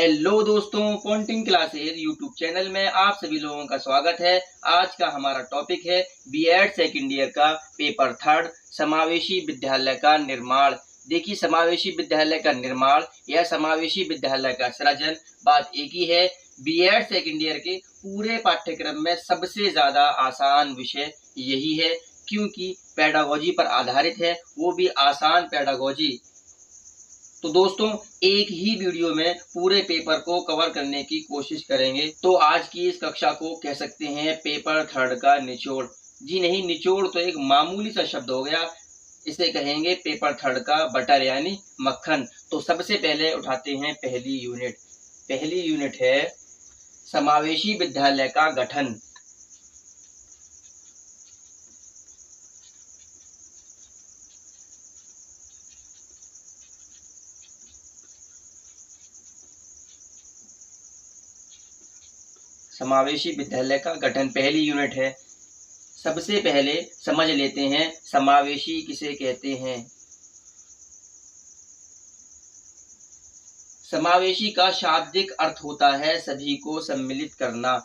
Hello दोस्तों, Poynting classes YouTube channel में आप सभी लोगों का स्वागत है। आज का हमारा टॉपिक है बीएड सेकेंड ईयर का पेपर थर्ड, समावेशी विद्यालय का निर्माण। देखिए, समावेशी विद्यालय का निर्माण या समावेशी विद्यालय का सृजन बात एक ही है। बीएड सेकेंड ईयर के पूरे पाठ्यक्रम में सबसे ज्यादा आसान विषय यही है, क्योंकि पेडागोजी पर आधारित है, वो भी आसान पेडागोजी। तो दोस्तों, एक ही वीडियो में पूरे पेपर को कवर करने की कोशिश करेंगे। तो आज की इस कक्षा को कह सकते हैं पेपर थर्ड का निचोड़। जी नहीं, निचोड़ तो एक मामूली सा शब्द हो गया, इसे कहेंगे पेपर थर्ड का बटर यानी मक्खन। तो सबसे पहले उठाते हैं पहली यूनिट। पहली यूनिट है समावेशी विद्यालय का गठन। समावेशी विद्यालय का गठन पहली यूनिट है। सबसे पहले समझ लेते हैं समावेशी किसे कहते हैं। समावेशी का शाब्दिक अर्थ होता है सभी को सम्मिलित करना।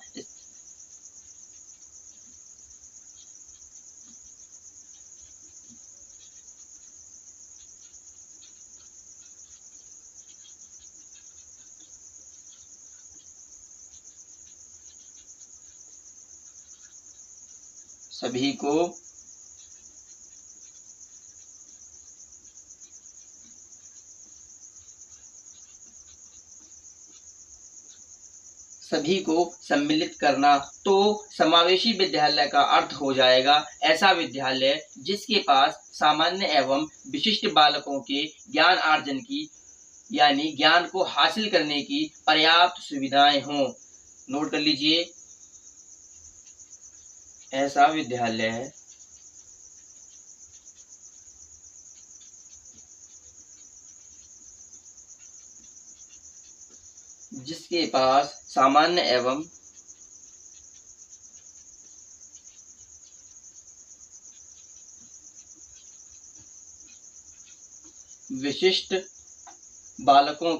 सभी को सम्मिलित करना। तो समावेशी विद्यालय का अर्थ हो जाएगा ऐसा विद्यालय जिसके पास सामान्य एवं विशिष्ट बालकों के ज्ञान आर्जन की यानी ज्ञान को हासिल करने की पर्याप्त सुविधाएं हों। नोट कर लीजिए, ऐसा विद्यालय है जिसके पास सामान्य एवं विशिष्ट बालकों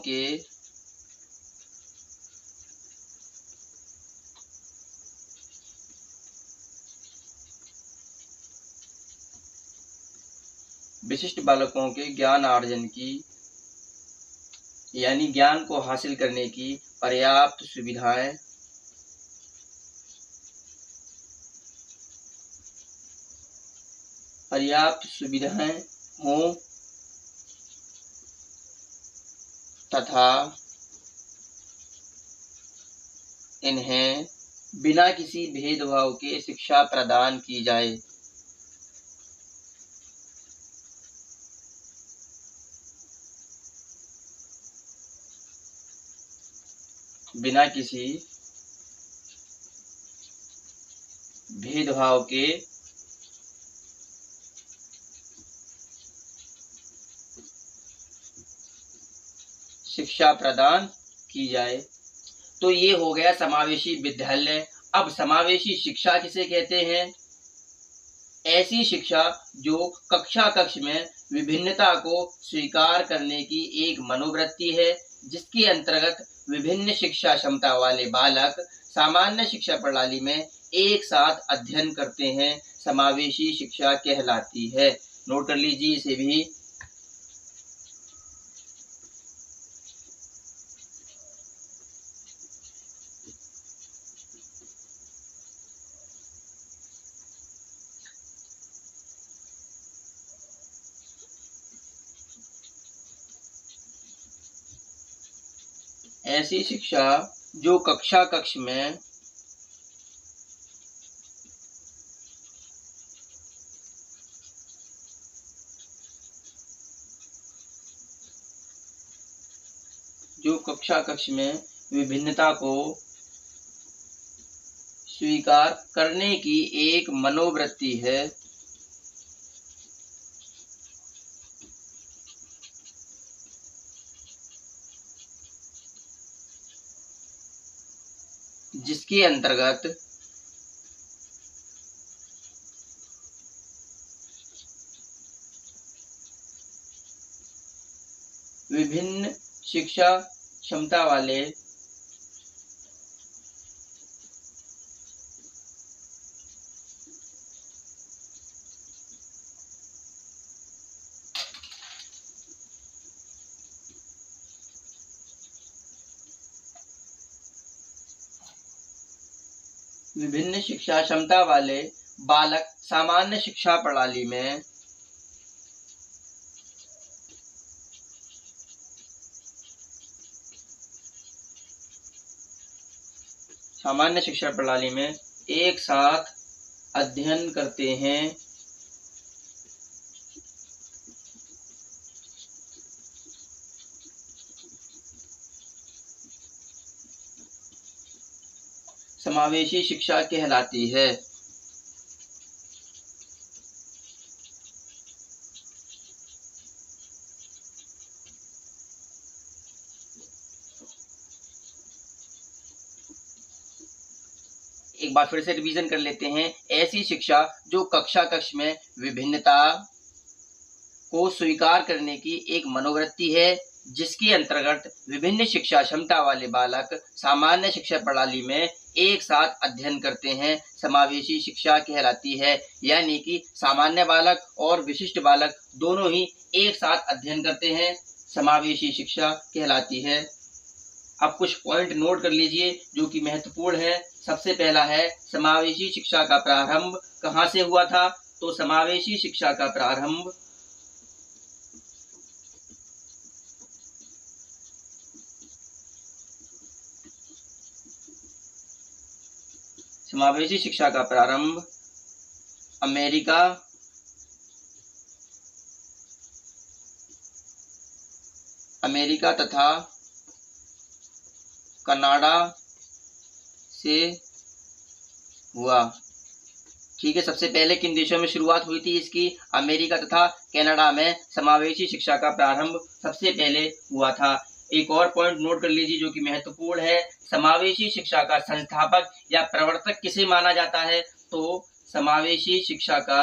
के ज्ञान आर्जन की यानी ज्ञान को हासिल करने की पर्याप्त सुविधाएं हों तथा इन्हें बिना किसी भेदभाव के शिक्षा प्रदान की जाए। बिना किसी भेदभाव के शिक्षा प्रदान की जाए। तो ये हो गया समावेशी विद्यालय। अब समावेशी शिक्षा किसे कहते हैं? ऐसी शिक्षा जो कक्षा कक्ष में विभिन्नता को स्वीकार करने की एक मनोवृत्ति है, जिसके अंतर्गत विभिन्न शिक्षा क्षमता वाले बालक सामान्य शिक्षा प्रणाली में एक साथ अध्ययन करते हैं, समावेशी शिक्षा कहलाती है। नोट कर लीजिए इसे भी। ऐसी शिक्षा जो कक्षा कक्ष में विभिन्नता को स्वीकार करने की एक मनोवृत्ति है, जिसके अंतर्गत विभिन्न शिक्षा क्षमता वाले विभिन्न शिक्षा क्षमता वाले बालक सामान्य शिक्षा प्रणाली में एक साथ अध्ययन करते हैं। समावेशी शिक्षा कहलाती है। एक बार फिर से रिवीजन कर लेते हैं। ऐसी शिक्षा जो कक्षा कक्ष में विभिन्नता को स्वीकार करने की एक मनोवृत्ति है, जिसके अंतर्गत विभिन्न शिक्षा क्षमता वाले बालक सामान्य शिक्षा प्रणाली में एक साथ अध्ययन करते हैं, समावेशी शिक्षा कहलाती है। यानी कि सामान्य बालक और विशिष्ट बालक दोनों ही एक साथ अध्ययन करते हैं, समावेशी शिक्षा कहलाती है। अब कुछ पॉइंट नोट कर लीजिए जो कि महत्वपूर्ण है। सबसे पहला है, समावेशी शिक्षा का प्रारंभ कहाँ से हुआ था? तो समावेशी शिक्षा का प्रारंभ अमेरिका तथा कनाडा से हुआ। ठीक है, सबसे पहले किन देशों में शुरुआत हुई थी इसकी? अमेरिका तथा कनाडा में समावेशी शिक्षा का प्रारंभ सबसे पहले हुआ था। एक और पॉइंट नोट कर लीजिए जो कि महत्वपूर्ण है। समावेशी शिक्षा का संस्थापक या प्रवर्तक किसे माना जाता है? तो समावेशी शिक्षा का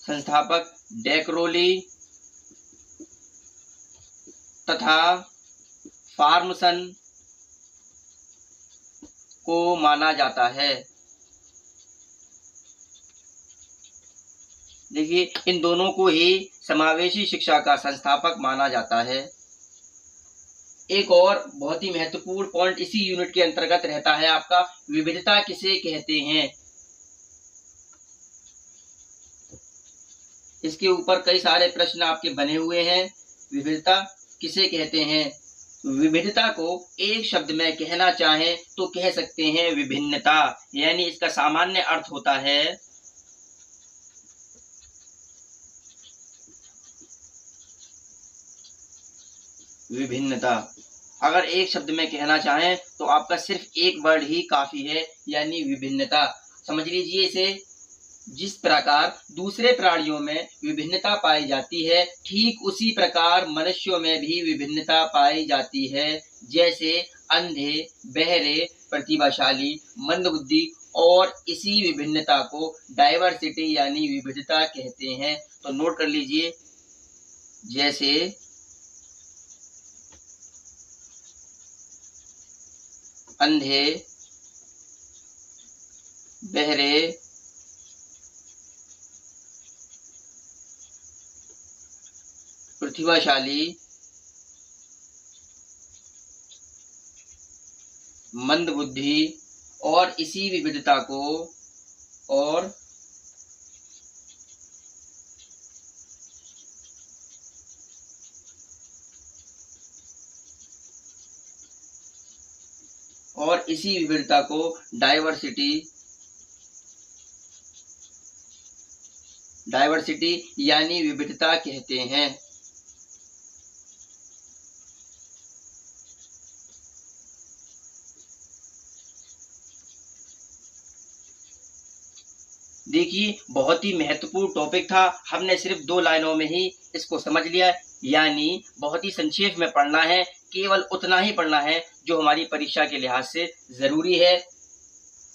संस्थापक डेक्रोली तथा फार्मसन को माना जाता है। देखिए, इन दोनों को ही समावेशी शिक्षा का संस्थापक माना जाता है। एक और बहुत ही महत्वपूर्ण पॉइंट इसी यूनिट के अंतर्गत रहता है आपका, विविधता किसे कहते हैं? इसके ऊपर कई सारे प्रश्न आपके बने हुए हैं। विविधता किसे कहते हैं? विविधता को एक शब्द में कहना चाहें तो कह सकते हैं विभिन्नता। यानी इसका सामान्य अर्थ होता है विभिन्नता। अगर एक शब्द में कहना चाहें तो आपका सिर्फ एक वर्ड ही काफी है, यानी विभिन्नता। समझ लीजिए इसे। जिस प्रकार दूसरे प्राणियों में विभिन्नता पाई जाती है, ठीक उसी प्रकार मनुष्यों में भी विभिन्नता पाई जाती है। जैसे अंधे, बहरे, प्रतिभाशाली, मंदबुद्धि, और इसी विभिन्नता को डाइवर्सिटी यानी विविधता कहते हैं। तो नोट कर लीजिए, जैसे अंधे, बहरे, प्रतिभाशाली, मंदबुद्धि, और इसी विविधता को डाइवर्सिटी यानी विविधता कहते हैं। देखिए, बहुत ही महत्वपूर्ण टॉपिक था। हमने सिर्फ 2 लाइनों में ही इसको समझ लिया, यानी बहुत ही संक्षेप में पढ़ना है, केवल उतना ही पढ़ना है जो हमारी परीक्षा के लिहाज से जरूरी है।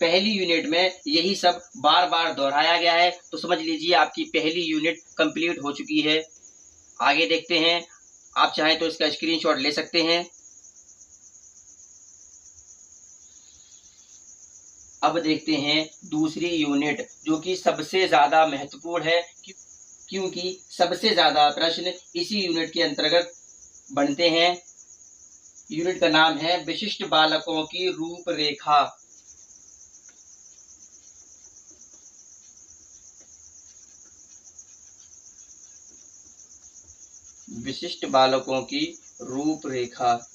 पहली यूनिट में यही सब बार बार दोहराया गया है। तो समझ लीजिए आपकी पहली यूनिट कंप्लीट हो चुकी है। आगे देखते हैं, आप चाहें तो इसका स्क्रीनशॉट ले सकते हैं। अब देखते हैं दूसरी यूनिट, जो कि सबसे ज़्यादा महत्वपूर्ण है, क्योंकि सबसे ज़्यादा प्रश्न इसी यूनिट के अंतर्गत बनते हैं। यूनिट का नाम है विशिष्ट बालकों की रूपरेखा। विशिष्ट बालकों की रूपरेखा।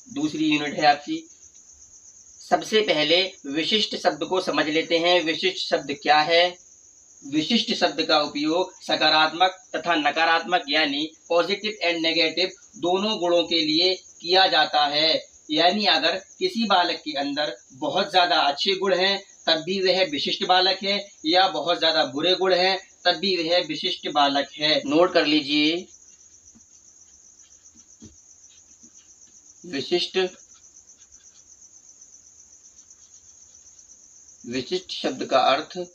दूसरी यूनिट है आपकी। सबसे पहले विशिष्ट शब्द को समझ लेते हैं। विशिष्ट शब्द क्या है? विशिष्ट शब्द का उपयोग सकारात्मक तथा नकारात्मक यानी पॉजिटिव एंड नेगेटिव दोनों गुणों के लिए किया जाता है। यानी अगर किसी बालक के अंदर बहुत ज्यादा अच्छे गुण हैं तब भी वह विशिष्ट बालक है, या बहुत ज्यादा बुरे गुण हैं तब भी वह विशिष्ट बालक है। नोट कर लीजिए, विशिष्ट। विशिष्ट शब्द का अर्थ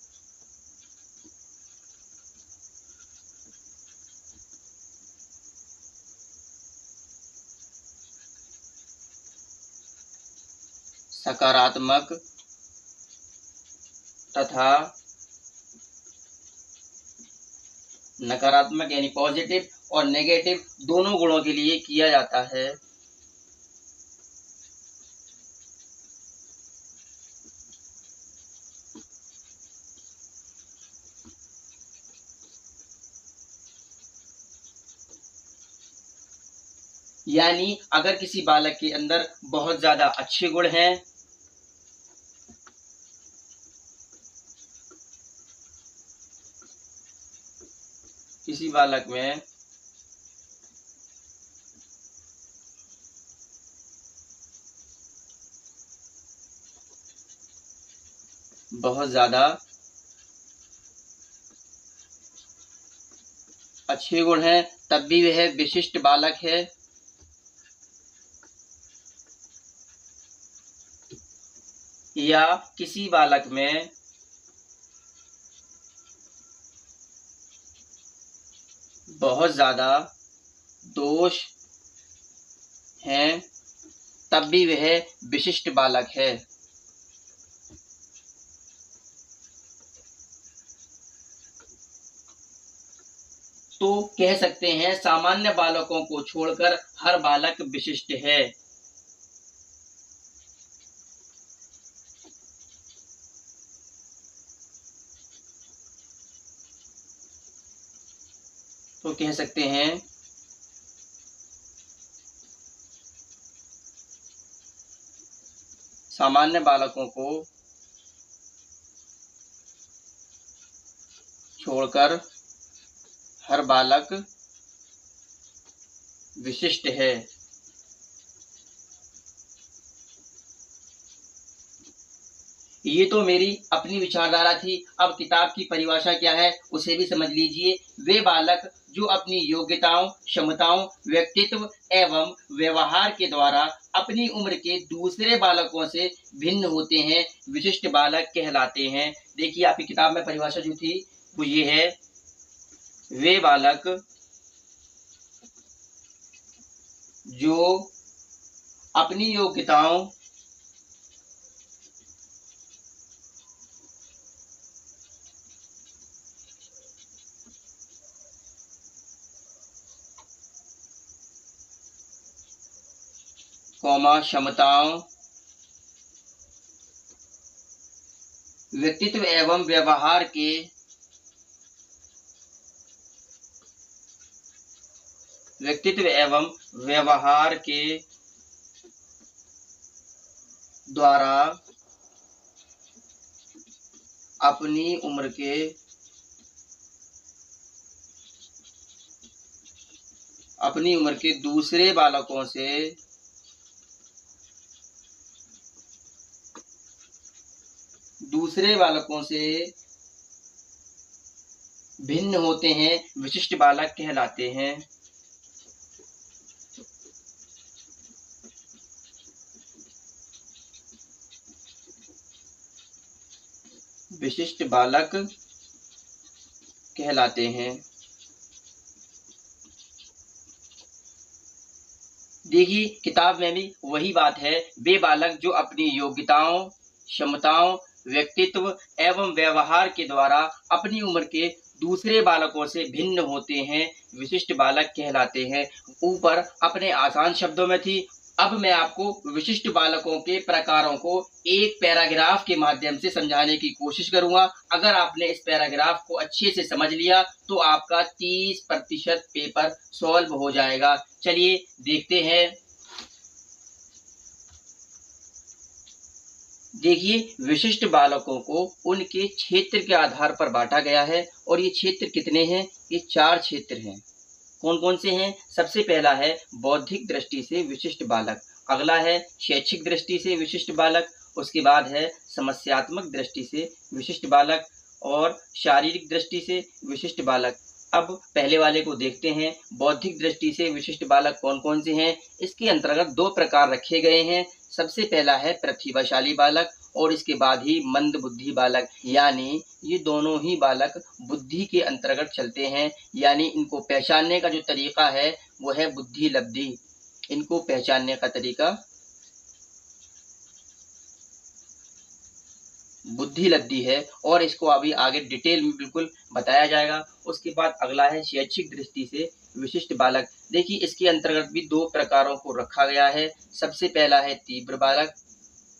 सकारात्मक तथा नकारात्मक यानी पॉजिटिव और नेगेटिव दोनों गुणों के लिए किया जाता है। यानी अगर किसी बालक के अंदर बहुत ज्यादा अच्छे गुण हैं, किसी बालक में बहुत ज्यादा अच्छे गुण हैं तब भी वह विशिष्ट बालक है। या किसी बालक में बहुत ज्यादा दोष हैं तब भी वह विशिष्ट बालक है। तो कह सकते हैं सामान्य बालकों को छोड़कर हर बालक विशिष्ट है। तो कह सकते हैं सामान्य बालकों को छोड़कर हर बालक विशिष्ट है। ये तो मेरी अपनी विचारधारा थी। अब किताब की परिभाषा क्या है उसे भी समझ लीजिए। वे बालक जो अपनी योग्यताओं, क्षमताओं, व्यक्तित्व एवं व्यवहार के द्वारा अपनी उम्र के दूसरे बालकों से भिन्न होते हैं, विशिष्ट बालक कहलाते हैं। देखिए आपकी किताब में परिभाषा जो थी वो ये है, वे बालक जो अपनी योग्यताओं, क्षमताओं, व्यक्तित्व एवं व्यवहार के द्वारा अपनी उम्र के दूसरे बालकों से भिन्न होते हैं, विशिष्ट बालक कहलाते हैं। विशिष्ट बालक कहलाते हैं। देखिए किताब में भी वही बात है, वे बालक जो अपनी योग्यताओं, क्षमताओं, व्यक्तित्व एवं व्यवहार के द्वारा अपनी उम्र के दूसरे बालकों से भिन्न होते हैं, विशिष्ट बालक कहलाते हैं। ऊपर अपने आसान शब्दों में थी, अब मैं आपको विशिष्ट बालकों के प्रकारों को एक पैराग्राफ के माध्यम से समझाने की कोशिश करूंगा। अगर आपने इस पैराग्राफ को अच्छे से समझ लिया तो आपका 30% पेपर सॉल्व हो जाएगा। चलिए देखते हैं। देखिए विशिष्ट बालकों को उनके क्षेत्र के आधार पर बांटा गया है और ये क्षेत्र कितने हैं? ये 4 क्षेत्र हैं। कौन कौन से हैं? सबसे पहला है बौद्धिक दृष्टि से विशिष्ट बालक, अगला है शैक्षिक दृष्टि से विशिष्ट बालक, उसके बाद है समस्यात्मक दृष्टि से विशिष्ट बालक और शारीरिक दृष्टि से विशिष्ट बालक। अब पहले वाले को देखते हैं, बौद्धिक दृष्टि से विशिष्ट बालक कौन कौन से हैं। इसके अंतर्गत 2 प्रकार रखे गए हैं। सबसे पहला है प्रतिभाशाली बालक और इसके बाद ही मंद बुद्धि बालक, यानी ये दोनों ही बालक बुद्धि के अंतर्गत चलते हैं, यानी इनको पहचानने का जो तरीका है वो है बुद्धि लब्धि। इनको पहचानने का तरीका बुद्धि लब्धि है और इसको अभी आगे डिटेल में बिल्कुल बताया जाएगा। उसके बाद अगला है शैक्षिक दृष्टि से विशिष्ट बालक। देखिए इसके अंतर्गत भी 2 प्रकारों को रखा गया है। सबसे पहला है तीव्र बालक,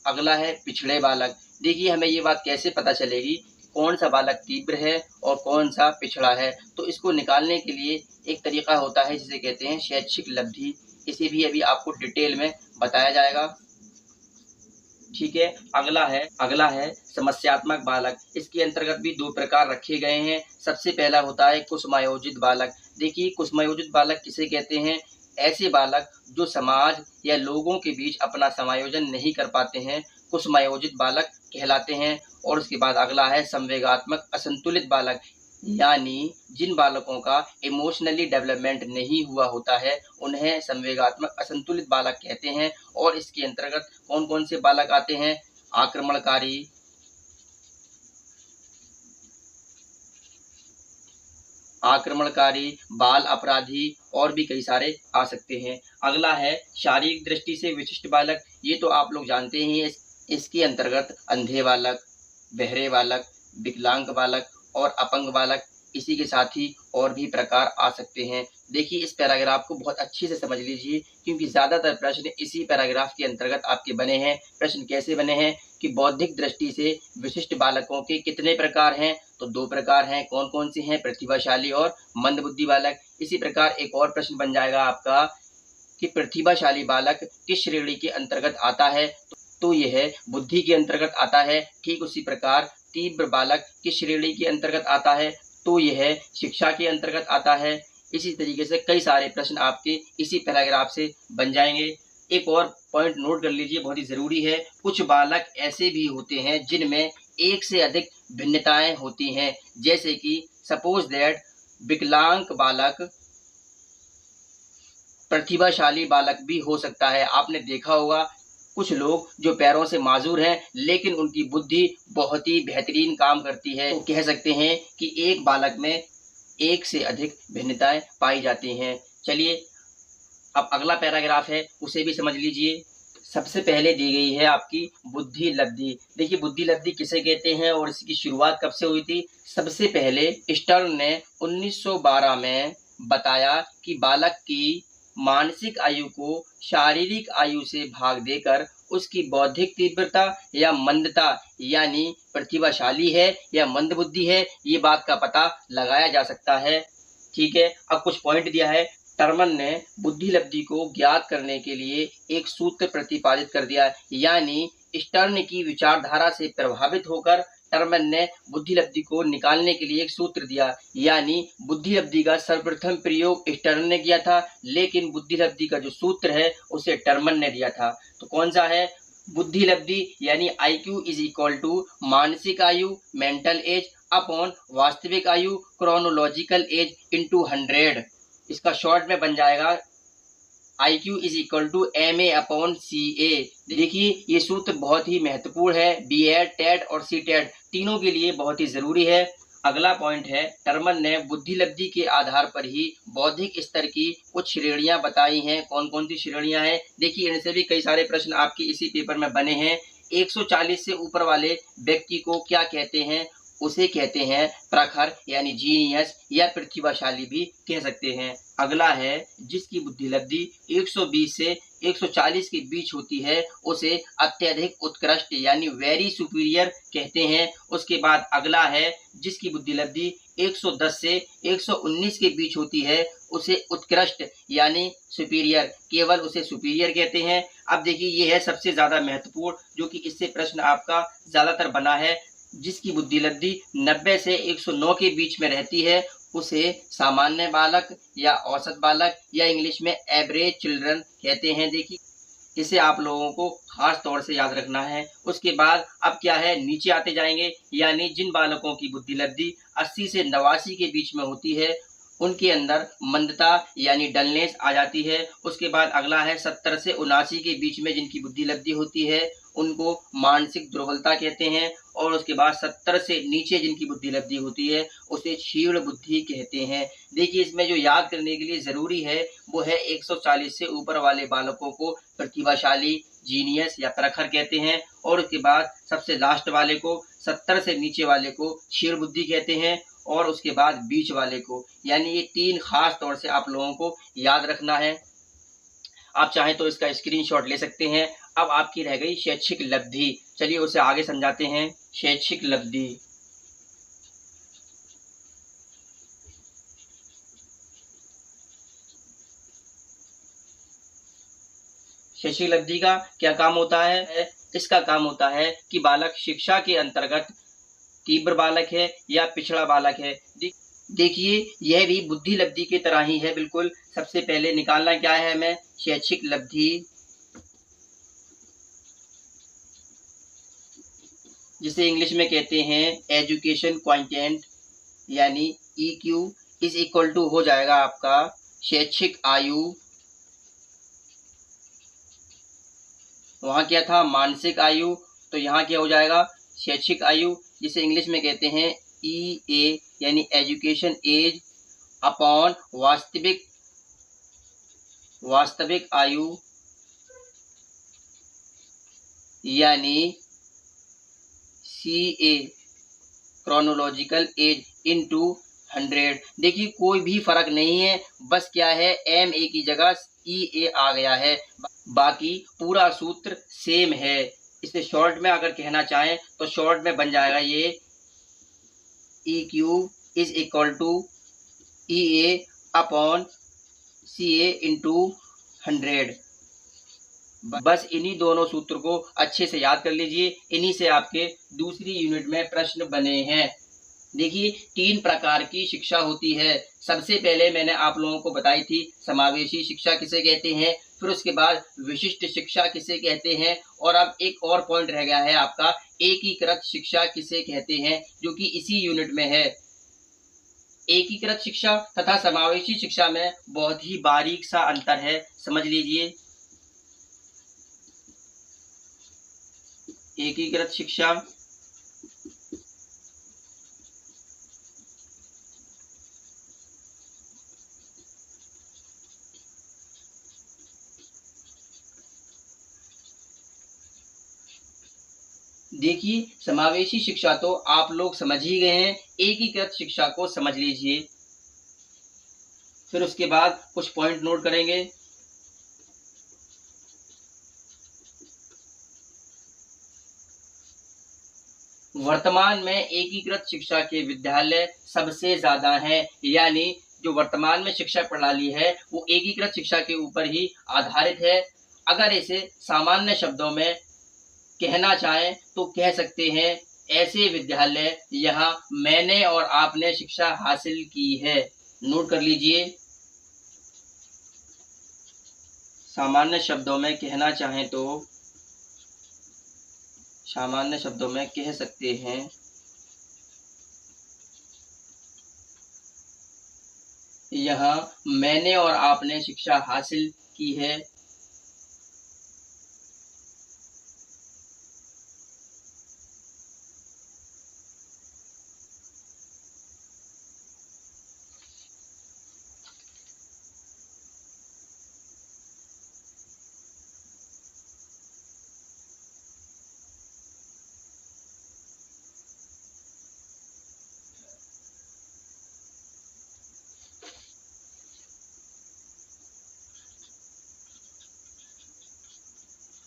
अगला है पिछड़े बालक। देखिए हमें ये बात कैसे पता चलेगी कौन सा बालक तीव्र है और कौन सा पिछड़ा है, तो इसको निकालने के लिए एक तरीका होता है जिसे कहते हैं शैक्षिक लब्धि। इसे भी अभी आपको डिटेल में बताया जाएगा। ठीक है, अगला है समस्यात्मक बालक। इसके अंतर्गत भी 2 प्रकार रखे गए हैं। सबसे पहला होता है कुसमायोजित बालक। देखिए कुसमायोजित बालक किसे कहते हैं? ऐसे बालक जो समाज या लोगों के बीच अपना समायोजन नहीं कर पाते हैं, कुसमायोजित बालक कहलाते हैं। और उसके बाद अगला है संवेगात्मक असंतुलित बालक, यानी जिन बालकों का इमोशनली डेवलपमेंट नहीं हुआ होता है उन्हें संवेगात्मक असंतुलित बालक कहते हैं। और इसके अंतर्गत कौन कौन से बालक आते हैं? आक्रमणकारी, बाल अपराधी और भी कई सारे आ सकते हैं। अगला है शारीरिक दृष्टि से विशिष्ट बालक। ये तो आप लोग जानते ही हैं। इसके अंतर्गत अंधे बालक, बहरे बालक, विकलांग बालक और अपंग बालक, इसी के साथ ही और भी प्रकार आ सकते हैं। देखिए इस पैराग्राफ को बहुत अच्छे से समझ लीजिए क्योंकि ज़्यादातर प्रश्न इसी पैराग्राफ के अंतर्गत आपके बने हैं। प्रश्न कैसे बने हैं कि बौद्धिक दृष्टि से विशिष्ट बालकों के कितने प्रकार हैं? तो 2 प्रकार हैं। कौन कौन से हैं? प्रतिभाशाली और मंदबुद्धि बालक। इसी प्रकार एक और प्रश्न बन जाएगा आपका कि प्रतिभाशाली बालक किस श्रेणी के अंतर्गत आता है? तो यह बुद्धि के अंतर्गत आता है। ठीक उसी प्रकार तीव्र बालक किस श्रेणी के अंतर्गत आता है? तो यह शिक्षा के अंतर्गत आता है। इसी तरीके से कई सारे प्रश्न आपके इसी पैराग्राफ से बन जाएंगे। एक और पॉइंट नोट कर लीजिए, बहुत ही ज़रूरी है। कुछ बालक ऐसे भी होते हैं जिनमें एक से अधिक भिन्नताएं होती हैं, जैसे कि सपोज दैट विकलांग बालक प्रतिभाशाली बालक भी हो सकता है। आपने देखा होगा कुछ लोग जो पैरों से माजूर हैं लेकिन उनकी बुद्धि बहुत ही बेहतरीन काम करती है। तो कह सकते हैं कि एक बालक में एक से अधिक भिन्नताएं पाई जाती हैं। चलिए अब अगला पैराग्राफ है उसे भी समझ लीजिए। सबसे पहले दी गई है आपकी बुद्धि लब्धि। देखिए बुद्धि लब्धि किसे कहते हैं और इसकी शुरुआत कब से हुई थी? सबसे पहले स्टर्न ने 1912 में बताया कि बालक की मानसिक आयु को शारीरिक आयु से भाग देकर उसकी बौद्धिक तीव्रता या मंदता यानी प्रतिभाशाली है या मंदबुद्धि है, ये बात का पता लगाया जा सकता है। ठीक है, अब कुछ पॉइंट दिया है। टर्मन ने बुद्धि लब्धि को ज्ञात करने के लिए एक सूत्र प्रतिपादित कर दिया, यानी स्टर्न की विचारधारा से प्रभावित होकर टर्मन ने बुद्धि लब्धि को निकालने के लिए एक सूत्र दिया, यानी बुद्धि लब्धि का सर्वप्रथम प्रयोग स्टर्न ने किया था लेकिन बुद्धि लब्धि का जो सूत्र है उसे टर्मन ने दिया था। तो कौन सा है? बुद्धि लब्धि यानी IQ इज इक्वल टू मानसिक आयु मेंटल एज अपॉन वास्तविक आयु क्रोनोलॉजिकल एज इनटू 100। इसका शॉर्ट में बन जाएगा IQ is equal to MA upon CA। देखिए ये सूत्र बहुत ही महत्वपूर्ण है, BEd, TET और CTET तीनों के लिए बहुत ही जरूरी है। अगला पॉइंट है, टर्मन ने बुद्धिलब्धि के आधार पर ही बौद्धिक स्तर की कुछ श्रेणियां बताई हैं। कौन कौन सी श्रेणियां हैं? देखिए इनसे भी कई सारे प्रश्न आपके इसी पेपर में बने हैं। 140 से ऊपर वाले व्यक्ति को क्या कहते हैं? उसे कहते हैं प्रखर यानी जीनियस, या प्रतिभाशाली भी कह सकते हैं। अगला है, जिसकी बुद्धिलब्धि 120 से 140 के बीच होती है उसे अत्यधिक उत्कृष्ट यानी वेरी सुपीरियर कहते हैं। उसके बाद अगला है, जिसकी बुद्धिलब्धि 110 से 119 के बीच होती है उसे उत्कृष्ट यानी सुपीरियर, केवल उसे सुपीरियर कहते हैं। अब देखिए ये है सबसे ज्यादा महत्वपूर्ण, जो कि इससे प्रश्न आपका ज्यादातर बना है। जिसकी बुद्धिलब्धि 90 से 109 के बीच में रहती है उसे सामान्य बालक या औसत बालक या इंग्लिश में एवरेज चिल्ड्रन कहते हैं। देखिए इसे आप लोगों को खास तौर से याद रखना है। उसके बाद अब क्या है, नीचे आते जाएंगे, यानी जिन बालकों की बुद्धिलब्धि 80 से 89 के बीच में होती है उनके अंदर मंदता यानी डलनेस आ जाती है। उसके बाद अगला है, 70 से 79 के बीच में जिनकी बुद्धिलब्धि होती है उनको मानसिक दुर्बलता कहते हैं। और उसके बाद 70 से नीचे जिनकी बुद्धिलब्धि होती है उसे क्षीण बुद्धि कहते हैं। देखिए इसमें जो याद करने के लिए जरूरी है वो है 140 से ऊपर वाले बालकों को प्रतिभाशाली, जीनियस या प्रखर कहते हैं। और उसके बाद सबसे लास्ट वाले को, 70 से नीचे वाले को क्षीण बुद्धि कहते हैं। और उसके बाद बीच वाले को, यानी ये तीन खास तौर से आप लोगों को याद रखना है। आप चाहें तो इसका स्क्रीनशॉट ले सकते हैं। अब आपकी रह गई शैक्षिक लब्धि, चलिए उसे आगे समझाते हैं। शैक्षिक लब्धि, शैक्षिक लब्धि का क्या काम होता है? इसका काम होता है कि बालक शिक्षा के अंतर्गत तीव्र बालक है या पिछड़ा बालक है। देखिए यह भी बुद्धि लब्धि की तरह ही है बिल्कुल। सबसे पहले निकालना क्या है हमें? शैक्षिक लब्धि, जिसे इंग्लिश में कहते हैं एजुकेशन क्वांटिएंट, यानी EQ इज इक्वल टू हो जाएगा आपका शैक्षिक आयु, वहां क्या था मानसिक आयु, तो यहाँ क्या हो जाएगा शैक्षिक आयु, जिसे इंग्लिश में कहते हैं EA यानी एजुकेशन एज अपॉन वास्तविक आयु यानी CA क्रोनोलॉजिकल एज इनटू 100। देखिए कोई भी फर्क नहीं है, बस क्या है MA की जगह EA आ गया है, बाकी पूरा सूत्र सेम है। इसे शॉर्ट में अगर कहना चाहें तो शॉर्ट में बन जाएगा ये EQ is equal to EA upon CA into 100। बस इन्हीं दोनों सूत्र को अच्छे से याद कर लीजिए, इन्हीं से आपके दूसरी यूनिट में प्रश्न बने हैं। देखिए 3 प्रकार की शिक्षा होती है। सबसे पहले मैंने आप लोगों को बताई थी समावेशी शिक्षा किसे कहते हैं, फिर उसके बाद विशिष्ट शिक्षा किसे कहते हैं, और अब एक और पॉइंट रह गया है आपका एकीकृत शिक्षा किसे कहते हैं, जो कि इसी यूनिट में है। एकीकृत शिक्षा तथा समावेशी शिक्षा में बहुत ही बारीक सा अंतर है, समझ लीजिए। एकीकृत शिक्षा देखिए समावेशी शिक्षा तो आप लोग समझ ही गए हैं, एकीकृत शिक्षा को समझ लीजिए, फिर उसके बाद कुछ पॉइंट नोट करेंगे। वर्तमान में एकीकृत शिक्षा के विद्यालय सबसे ज्यादा हैं, यानी जो वर्तमान में शिक्षा प्रणाली है वो एकीकृत शिक्षा के ऊपर ही आधारित है। अगर इसे सामान्य शब्दों में कहना चाहें तो कह सकते हैं ऐसे विद्यालय यहाँ मैंने और आपने शिक्षा हासिल की है। नोट कर लीजिए, सामान्य शब्दों में कहना चाहें तो सामान्य शब्दों में कह सकते हैं, यहाँ मैंने और आपने शिक्षा हासिल की है।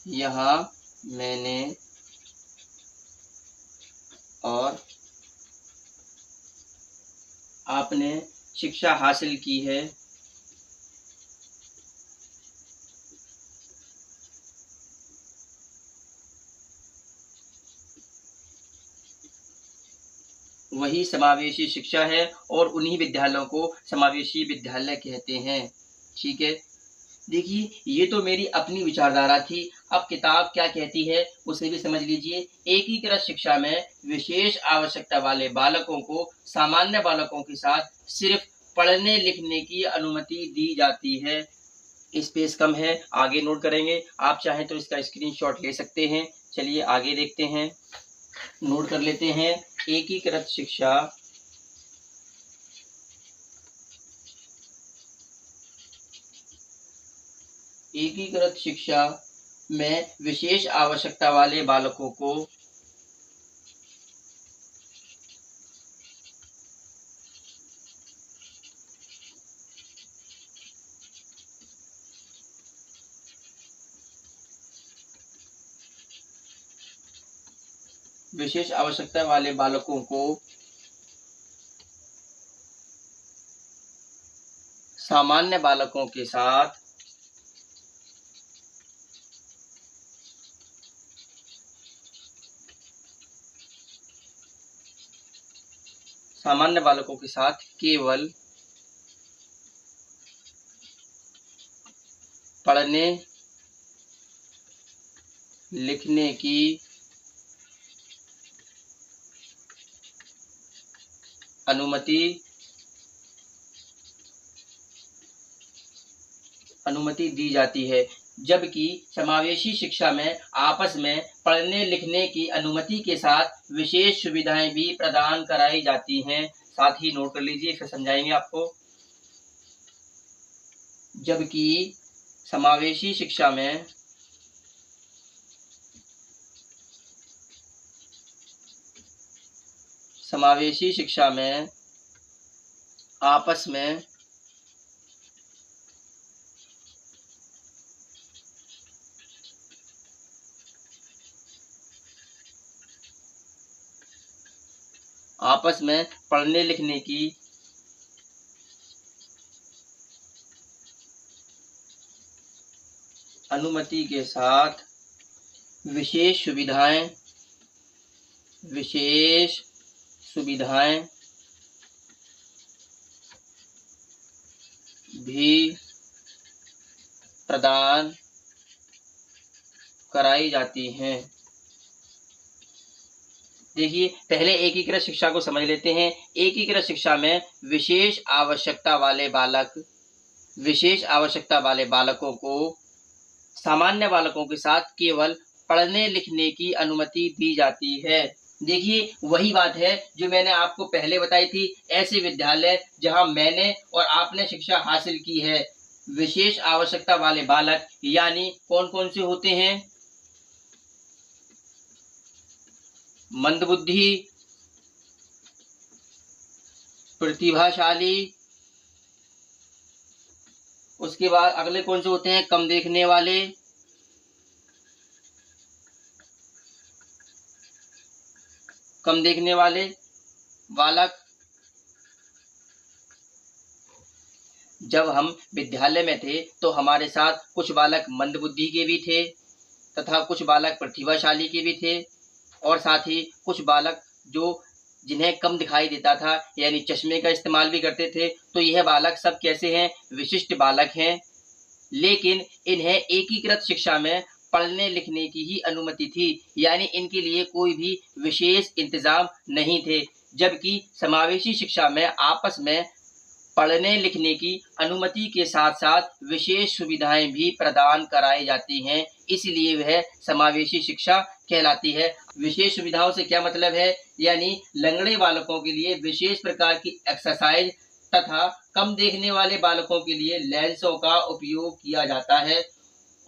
यहाँ मैंने और आपने शिक्षा हासिल की है। वही समावेशी शिक्षा है और उन्हीं विद्यालयों को समावेशी विद्यालय कहते हैं। ठीक है, देखिए ये तो मेरी अपनी विचारधारा थी। अब किताब क्या कहती है उसे भी समझ लीजिए। एकीकृत शिक्षा में विशेष आवश्यकता वाले बालकों को सामान्य बालकों के साथ सिर्फ पढ़ने लिखने की अनुमति दी जाती है। स्पेस कम है, आगे नोट करेंगे। आप चाहें तो इसका स्क्रीनशॉट ले सकते हैं। चलिए आगे देखते हैं, नोट कर लेते हैं। एकीकृत शिक्षा एकीकृत शिक्षा में विशेष आवश्यकता वाले बालकों को सामान्य बालकों के साथ केवल पढ़ने लिखने की अनुमति दी जाती है, जबकि समावेशी शिक्षा में आपस में पढ़ने लिखने की अनुमति के साथ विशेष सुविधाएं भी प्रदान कराई जाती हैं। साथ ही नोट कर लीजिए, फिर समझाएंगे आपको। जबकि समावेशी शिक्षा में आपस में पढ़ने लिखने की अनुमति के साथ विशेष सुविधाएं भी प्रदान कराई जाती हैं। देखिए पहले एकीकृत शिक्षा को समझ लेते हैं। एकीकृत शिक्षा में विशेष आवश्यकता वाले बालकों को सामान्य बालकों के साथ केवल पढ़ने लिखने की अनुमति दी जाती है। देखिए वही बात है जो मैंने आपको पहले बताई थी। ऐसे विद्यालय जहां मैंने और आपने शिक्षा हासिल की है, विशेष आवश्यकता वाले बालक यानी कौन कौन से होते हैं? मंदबुद्धि, प्रतिभाशाली, उसके बाद अगले कौन से होते हैं? कम देखने वाले, बालक। जब हम विद्यालय में थे तो हमारे साथ कुछ बालक मंदबुद्धि के भी थे तथा कुछ बालक प्रतिभाशाली के भी थे, और साथ ही कुछ बालक जिन्हें कम दिखाई देता था यानी चश्मे का इस्तेमाल भी करते थे। तो यह बालक सब कैसे हैं? विशिष्ट बालक हैं। लेकिन इन्हें एकीकृत शिक्षा में पढ़ने लिखने की ही अनुमति थी, यानी इनके लिए कोई भी विशेष इंतजाम नहीं थे। जबकि समावेशी शिक्षा में आपस में पढ़ने लिखने की अनुमति के साथ साथ विशेष सुविधाएं भी प्रदान कराई जाती हैं, इसलिए वह समावेशी शिक्षा कहलाती है। विशेष सुविधाओं से क्या मतलब है, यानी लंगड़े बालकों के लिए विशेष प्रकार की एक्सरसाइज तथा कम देखने वाले बालकों के लिए लेंसों का उपयोग किया जाता है।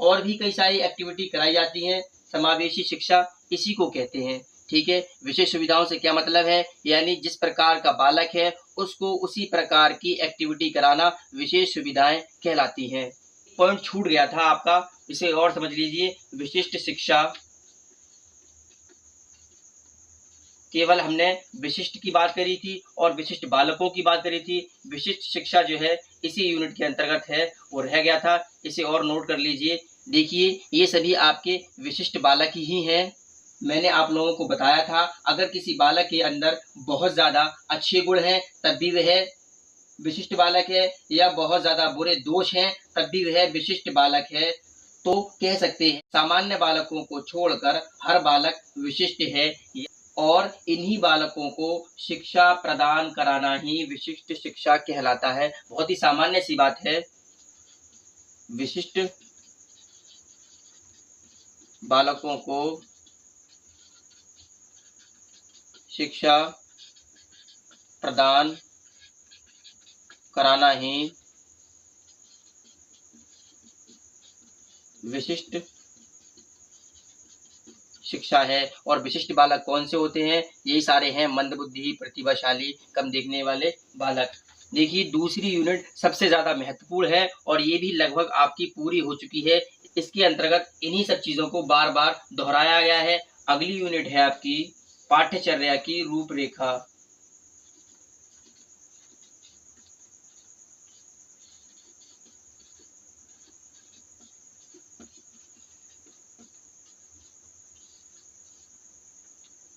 और भी कई सारी एक्टिविटी कराई जाती हैं। समावेशी शिक्षा इसी को कहते हैं। ठीक है, विशेष सुविधाओं से क्या मतलब है, यानी जिस प्रकार का बालक है उसको उसी प्रकार की एक्टिविटी कराना विशेष सुविधाएं कहलाती हैं। पॉइंट छूट गया था आपका, इसे और समझ लीजिए। विशिष्ट शिक्षा, केवल हमने विशिष्ट की बात करी थी और विशिष्ट बालकों की बात करी थी। विशिष्ट शिक्षा जो है इसी यूनिट के अंतर्गत है, वो रह गया था, इसे और नोट कर लीजिए। देखिए, ये सभी आपके विशिष्ट बालक ही हैं। मैंने आप लोगों को बताया था, अगर किसी बालक के अंदर बहुत ज़्यादा अच्छे गुण हैं तब भी वह विशिष्ट बालक है, या बहुत ज़्यादा बुरे दोष हैं तब भी वह विशिष्ट बालक है। तो कह सकते हैं सामान्य बालकों को छोड़कर हर बालक विशिष्ट है, और इन्हीं बालकों को शिक्षा प्रदान कराना ही विशिष्ट शिक्षा कहलाता है। बहुत ही सामान्य सी बात है। विशिष्ट बालकों को शिक्षा प्रदान कराना ही विशिष्ट शिक्षा है। और विशिष्ट बालक कौन से होते हैं, यही सारे हैं, मंदबुद्धि, प्रतिभाशाली, कम देखने वाले बालक। देखिए, दूसरी यूनिट सबसे ज़्यादा महत्वपूर्ण है और ये भी लगभग आपकी पूरी हो चुकी है। इसके अंतर्गत इन्हीं सब चीज़ों को बार बार दोहराया गया है। अगली यूनिट है आपकी पाठ्यचर्या की रूपरेखा।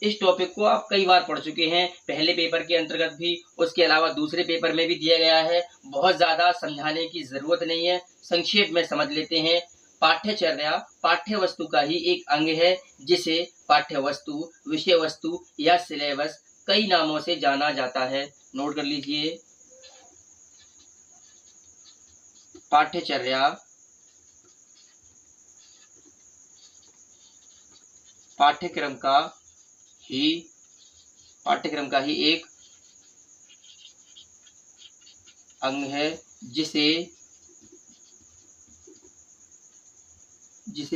इस टॉपिक को आप कई बार पढ़ चुके हैं, पहले पेपर के अंतर्गत भी, उसके अलावा दूसरे पेपर में भी दिया गया है। बहुत ज़्यादा समझाने की ज़रूरत नहीं है, संक्षेप में समझ लेते हैं। पाठ्यचर्या पाठ्य वस्तु का ही एक अंग है, जिसे पाठ्य वस्तु, विषय वस्तु या सिलेबस कई नामों से जाना जाता है। नोट कर लीजिए। पाठ्यचर्या पाठ्यक्रम का ही एक अंग है, जिसे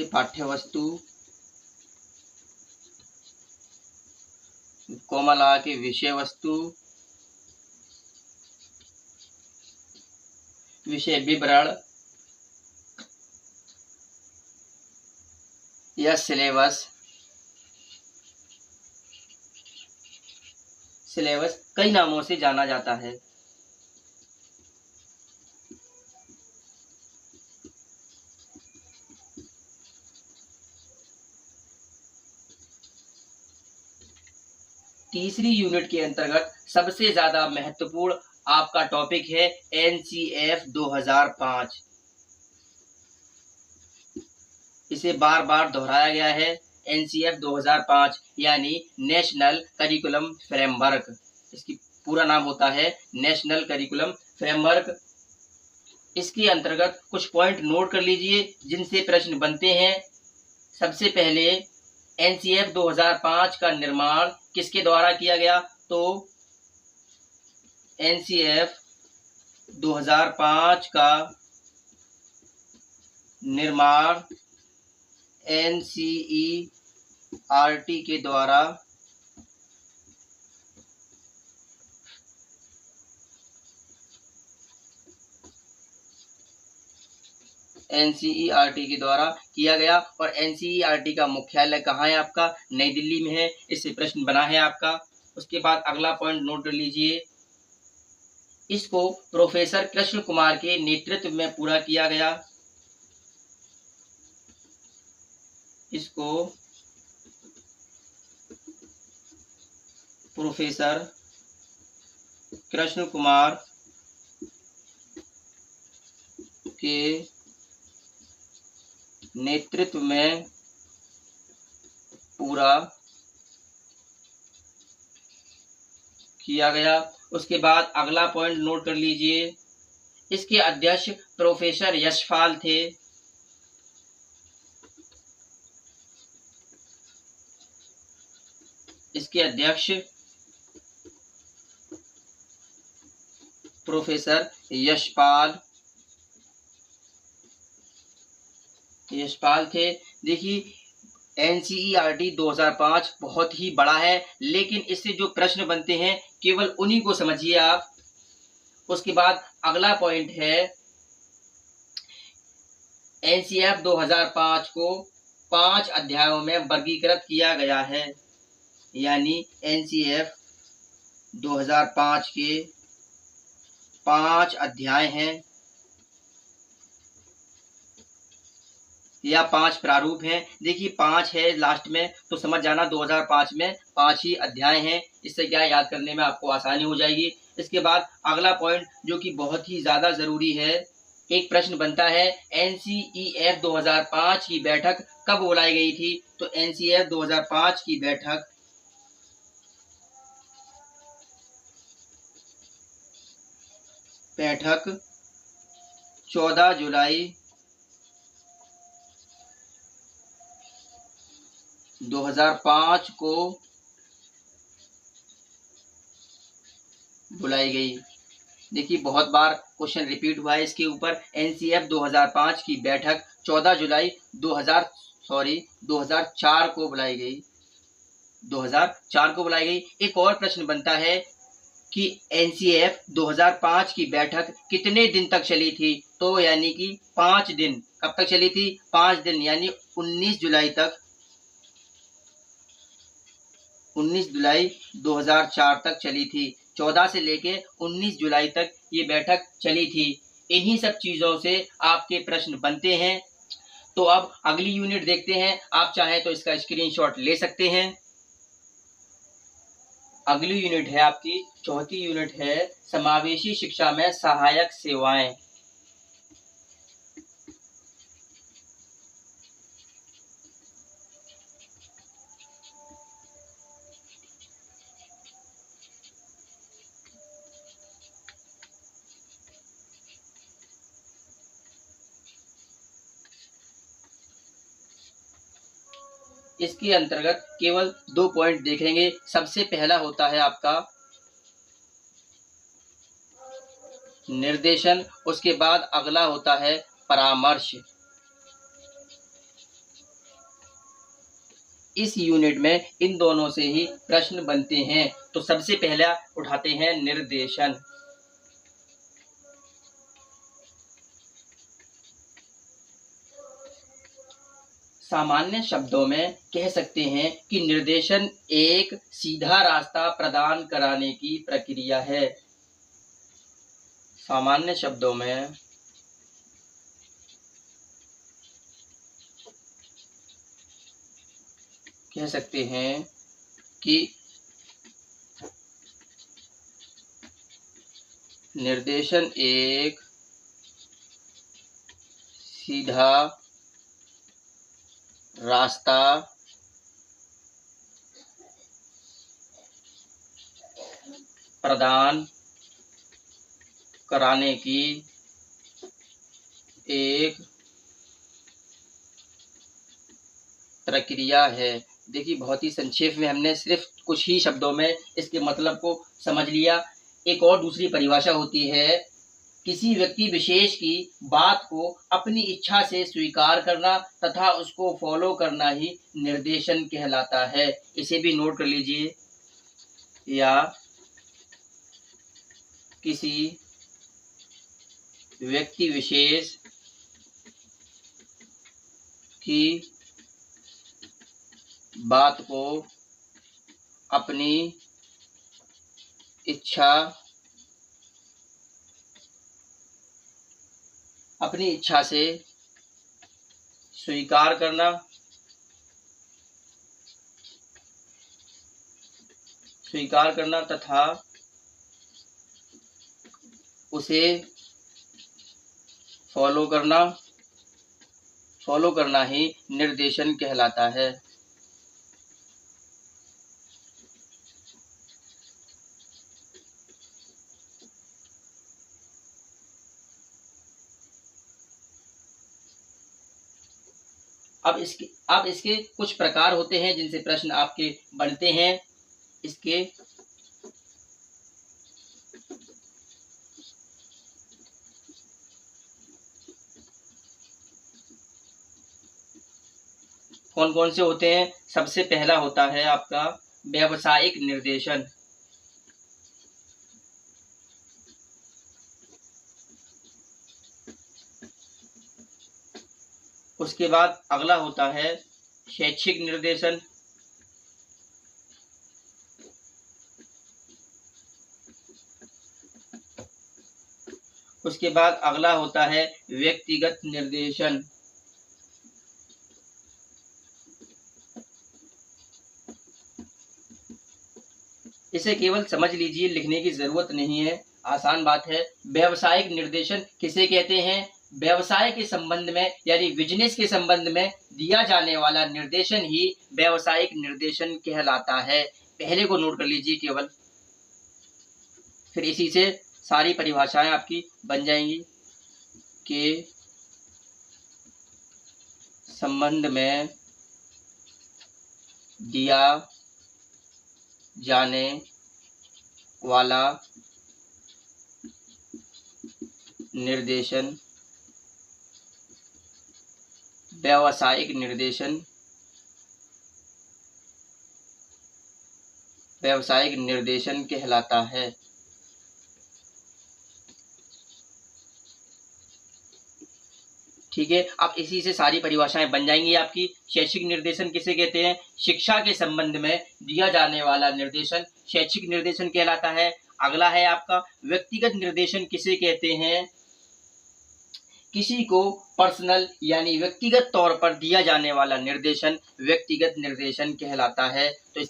पाठ्यवस्तु कोमला के विषय वस्तु, विषय विवरण या सिलेबस कई नामों से जाना जाता है। तीसरी यूनिट के अंतर्गत सबसे ज्यादा महत्वपूर्ण आपका टॉपिक है एनसीएफ 2005। इसे बार बार दोहराया गया है। एनसीएफ 2005 यानी नेशनल करिकुलम फ्रेमवर्क, इसकी पूरा नाम होता है नेशनल करिकुलम फ्रेमवर्क। इसके अंतर्गत कुछ पॉइंट नोट कर लीजिए जिनसे प्रश्न बनते हैं। सबसे पहले, एनसीएफ 2005 का निर्माण किसके द्वारा किया गया, तो एनसीएफ 2005 का निर्माण एनसीईआरटी के द्वारा किया गया। और एनसीईआरटी का मुख्यालय कहाँ है आपका, नई दिल्ली में है। इससे प्रश्न बना है आपका। उसके बाद अगला पॉइंट नोट कर लीजिए। इसको प्रोफेसर कृष्ण कुमार के नेतृत्व में पूरा किया गया। इसको प्रोफेसर कृष्ण कुमार के नेतृत्व में पूरा किया गया। उसके बाद अगला पॉइंट नोट कर लीजिए, इसके अध्यक्ष प्रोफेसर यशपाल थे। इसके अध्यक्ष प्रोफेसर यशपाल थे। देखिए, एनसीईआरटी 2005 बहुत ही बड़ा है, लेकिन इससे जो प्रश्न बनते हैं केवल उन्हीं को समझिए आप। उसके बाद अगला पॉइंट है, एनसीएफ 2005 को 5 अध्यायों में वर्गीकृत किया गया है, यानी एनसीएफ 2005 के 5 अध्याय हैं या 5 प्रारूप हैं। देखिए 5 है लास्ट में, तो समझ जाना 2005 में 5 ही अध्याय हैं। इससे क्या याद करने में आपको आसानी हो जाएगी। इसके बाद अगला पॉइंट जो कि बहुत ही ज़्यादा ज़रूरी है, एक प्रश्न बनता है, एनसीईएफ 2005 की बैठक कब बुलाई गई थी? तो एनसीईएफ 2005 की बैठक 14 जुलाई 2005 को बुलाई गई। देखिए बहुत बार क्वेश्चन रिपीट हुआ है इसके ऊपर। एनसीएफ 2005 की बैठक 14 जुलाई 2004 को बुलाई गई। 2004 को बुलाई गई। एक और प्रश्न बनता है कि एनसीएफ 2005 की बैठक कितने दिन तक चली थी? तो यानी कि 5 दिन। कब तक चली थी? 5 दिन, यानी 19 जुलाई तक, 19 जुलाई 2004 तक चली थी। 14 से लेके 19 जुलाई तक ये बैठक चली थी। इन्हीं सब चीज़ों से आपके प्रश्न बनते हैं। तो अब अगली यूनिट देखते हैं। आप चाहें तो इसका स्क्रीनशॉट ले सकते हैं। अगली यूनिट है आपकी, चौथी यूनिट है, समावेशी शिक्षा में सहायक सेवाएं। इसके अंतर्गत केवल 2 पॉइंट देखेंगे। सबसे पहला होता है आपका निर्देशन, उसके बाद अगला होता है परामर्श। इस यूनिट में इन दोनों से ही प्रश्न बनते हैं। तो सबसे पहला उठाते हैं निर्देशन। सामान्य शब्दों में कह सकते हैं कि निर्देशन एक सीधा रास्ता प्रदान कराने की प्रक्रिया है। सामान्य शब्दों में कह सकते हैं कि निर्देशन एक सीधा रास्ता प्रदान कराने की एक प्रक्रिया है। देखिए बहुत ही संक्षेप में हमने सिर्फ कुछ ही शब्दों में इसके मतलब को समझ लिया। एक और दूसरी परिभाषा होती है, किसी व्यक्ति विशेष की बात को अपनी इच्छा से स्वीकार करना तथा उसको फॉलो करना ही निर्देशन कहलाता है। इसे भी नोट कर लीजिए। या किसी व्यक्ति विशेष की बात को अपनी इच्छा से स्वीकार करना तथा उसे फॉलो करना ही निर्देशन कहलाता है। अब इसके कुछ प्रकार होते हैं जिनसे प्रश्न आपके बनते हैं। इसके कौन कौन से होते हैं? सबसे पहला होता है आपका व्यावसायिक निर्देशन। उसके बाद अगला होता है शैक्षिक निर्देशन। उसके बाद अगला होता है व्यक्तिगत निर्देशन। इसे केवल समझ लीजिए, लिखने की जरूरत नहीं है, आसान बात है। व्यावसायिक निर्देशन किसे कहते हैं? व्यवसाय के संबंध में यानी बिजनेस के संबंध में दिया जाने वाला निर्देशन ही व्यावसायिक निर्देशन कहलाता है। पहले को नोट कर लीजिए केवल, फिर इसी से सारी परिभाषाएं आपकी बन जाएंगी। के संबंध में दिया जाने वाला निर्देशन व्यावसायिक निर्देशन कहलाता है। ठीक है, अब इसी से सारी परिभाषाएं बन जाएंगी आपकी। शैक्षिक निर्देशन किसे कहते हैं? शिक्षा के संबंध में दिया जाने वाला निर्देशन शैक्षिक निर्देशन कहलाता है। अगला है आपका व्यक्तिगत निर्देशन किसे कहते हैं? किसी को पर्सनल यानी व्यक्तिगत तौर पर दिया जाने वाला निर्देशन व्यक्तिगत निर्देशन कहलाता है। तो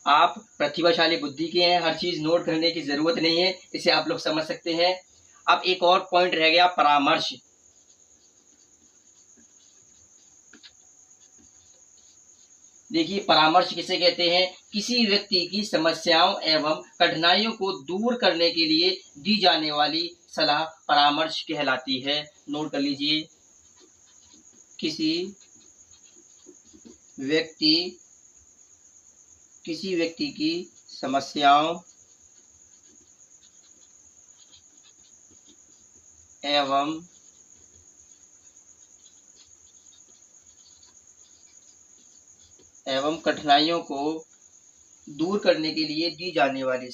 आप प्रतिभाशाली बुद्धि के हैं, हर चीज नोट करने की जरूरत नहीं है, इसे आप लोग समझ सकते हैं। अब एक और पॉइंट रह गया, परामर्श। देखिए, परामर्श किसे कहते हैं? किसी व्यक्ति की समस्याओं एवं कठिनाइयों को दूर करने के लिए दी जाने वाली सलाह परामर्श कहलाती है। नोट कर लीजिए, किसी व्यक्ति की समस्याओं एवं कठिनाइयों को दूर करने के लिए दी जाने वाली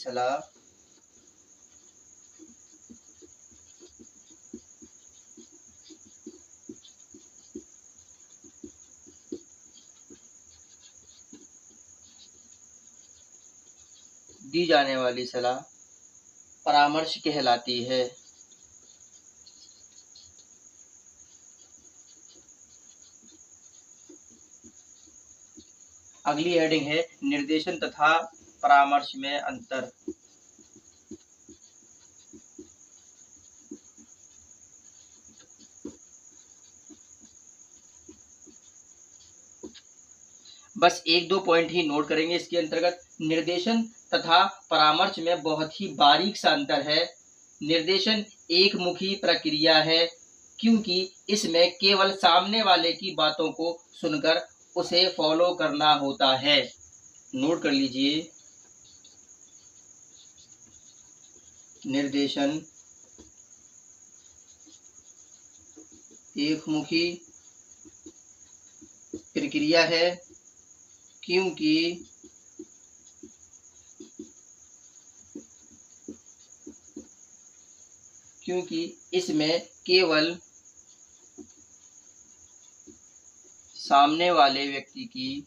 सलाह परामर्श कहलाती है। अगली हेडिंग है निर्देशन तथा परामर्श में अंतर। बस एक दो पॉइंट ही नोट करेंगे इसके अंतर्गत। निर्देशन तथा परामर्श में बहुत ही बारीक सा अंतर है। निर्देशन एक मुखी प्रक्रिया है, क्योंकि इसमें केवल सामने वाले की बातों को सुनकर उसे फॉलो करना होता है। नोट कर लीजिए, निर्देशन एक मुखी प्रक्रिया है, क्योंकि इसमें केवल सामने वाले व्यक्ति की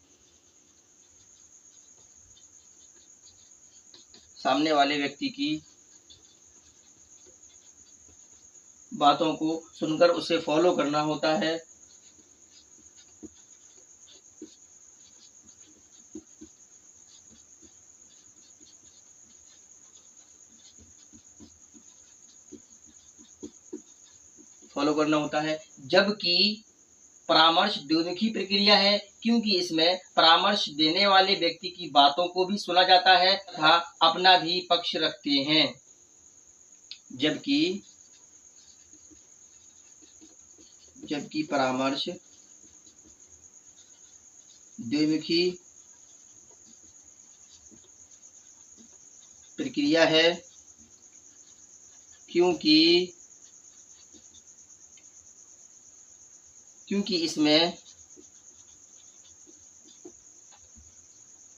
बातों को सुनकर उसे फॉलो करना होता है। जबकि परामर्श द्विमुखी प्रक्रिया है, क्योंकि इसमें परामर्श देने वाले व्यक्ति की बातों को भी सुना जाता है तथा अपना भी पक्ष रखते हैं। जबकि परामर्श द्विमुखी प्रक्रिया है, क्योंकि इसमें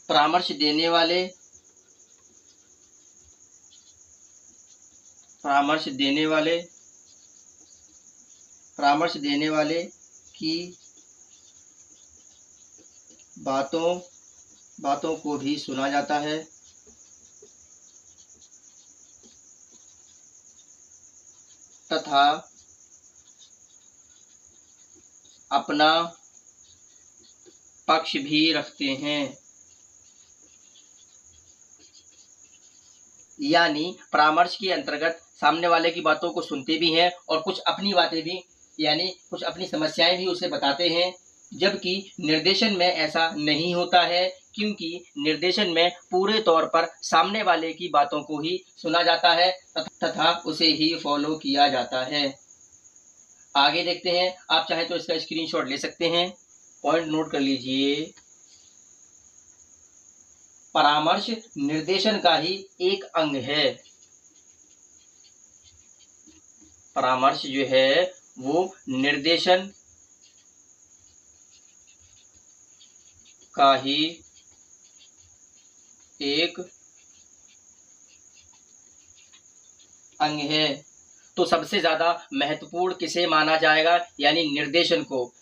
परामर्श देने वाले की बातों को भी सुना जाता है तथा अपना पक्ष भी रखते हैं। यानी परामर्श के अंतर्गत सामने वाले की बातों को सुनते भी हैं और कुछ अपनी बातें भी, यानी कुछ अपनी समस्याएं भी उसे बताते हैं। जबकि निर्देशन में ऐसा नहीं होता है, क्योंकि निर्देशन में पूरे तौर पर सामने वाले की बातों को ही सुना जाता है तथा उसे ही फॉलो किया जाता है। आगे देखते हैं, आप चाहे तो इसका स्क्रीनशॉट ले सकते हैं, पॉइंट नोट कर लीजिए। परामर्श निर्देशन का ही एक अंग है। परामर्श जो है वो निर्देशन का ही एक अंग है। तो सबसे ज्यादा महत्वपूर्ण किसे माना जाएगा, यानी निर्देशन को,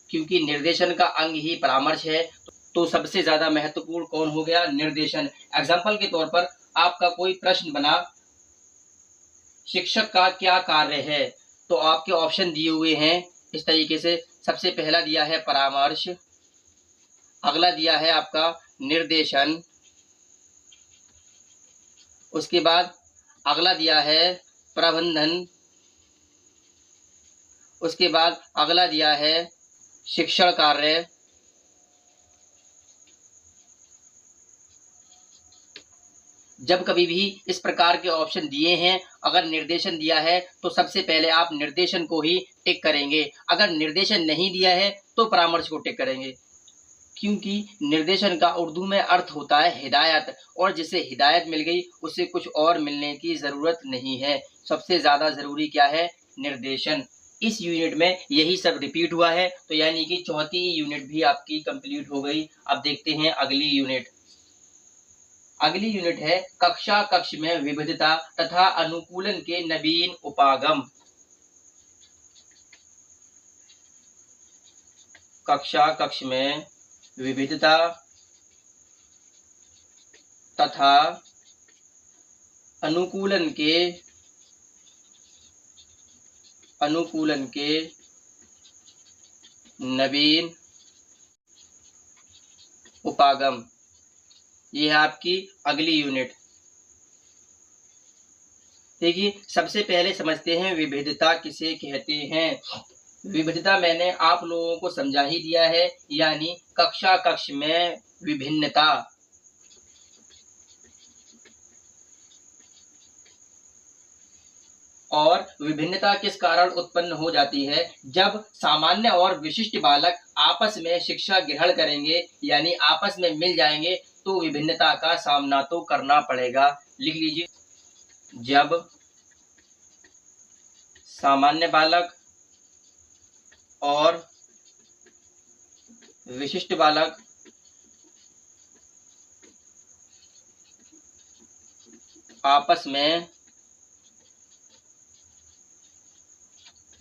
क्योंकि निर्देशन का अंग ही परामर्श है। तो सबसे ज्यादा महत्वपूर्ण कौन हो गया, निर्देशन। एग्जाम्पल के तौर पर आपका कोई प्रश्न बना, शिक्षक का क्या कार्य है, तो आपके ऑप्शन दिए हुए हैं इस तरीके से। सबसे पहला दिया है परामर्श, अगला दिया है आपका निर्देशन, उसके बाद अगला दिया है प्रबंधन, उसके बाद अगला दिया है शिक्षण कार्य, जब कभी भी इस प्रकार के ऑप्शन दिए हैं, अगर निर्देशन दिया है तो सबसे पहले आप निर्देशन को ही टिक करेंगे। अगर निर्देशन नहीं दिया है तो परामर्श को टिक करेंगे, क्योंकि निर्देशन का उर्दू में अर्थ होता है हिदायत, और जिसे हिदायत मिल गई उसे कुछ और मिलने की जरूरत नहीं है। सबसे ज्यादा जरूरी क्या है, निर्देशन। इस यूनिट में यही सब रिपीट हुआ है, तो यानी कि चौथी यूनिट भी आपकी कंप्लीट हो गई। अब देखते हैं अगली यूनिट। अगली यूनिट है कक्षा कक्ष में विविधता तथा अनुकूलन के नवीन उपागम। कक्षा कक्ष में विविधता तथा अनुकूलन के नवीन उपागम, ये है आपकी अगली यूनिट। देखिए, सबसे पहले समझते हैं विविधता किसे कहते हैं। विविधता मैंने आप लोगों को समझा ही दिया है, यानी कक्षा कक्ष में विभिन्नता। और विभिन्नता किस कारण उत्पन्न हो जाती है, जब सामान्य और विशिष्ट बालक आपस में शिक्षा ग्रहण करेंगे, यानी आपस में मिल जाएंगे, तो विभिन्नता का सामना तो करना पड़ेगा। लिख लीजिए, जब सामान्य बालक और विशिष्ट बालक आपस में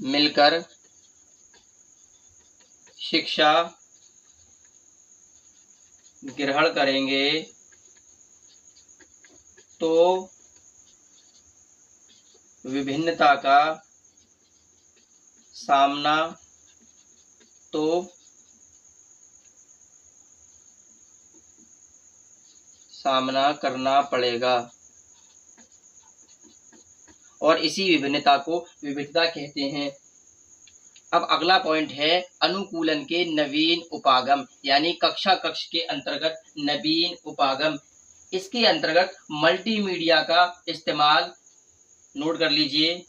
मिलकर शिक्षा ग्रहण करेंगे, तो विभिन्नता का सामना तो करना पड़ेगा। और इसी विभिन्नता को विविधता कहते हैं। अब अगला पॉइंट है अनुकूलन के नवीन उपागम, यानी कक्षा कक्ष के अंतर्गत नवीन उपागम। इसके अंतर्गत मल्टीमीडिया का इस्तेमाल, नोट कर लीजिए,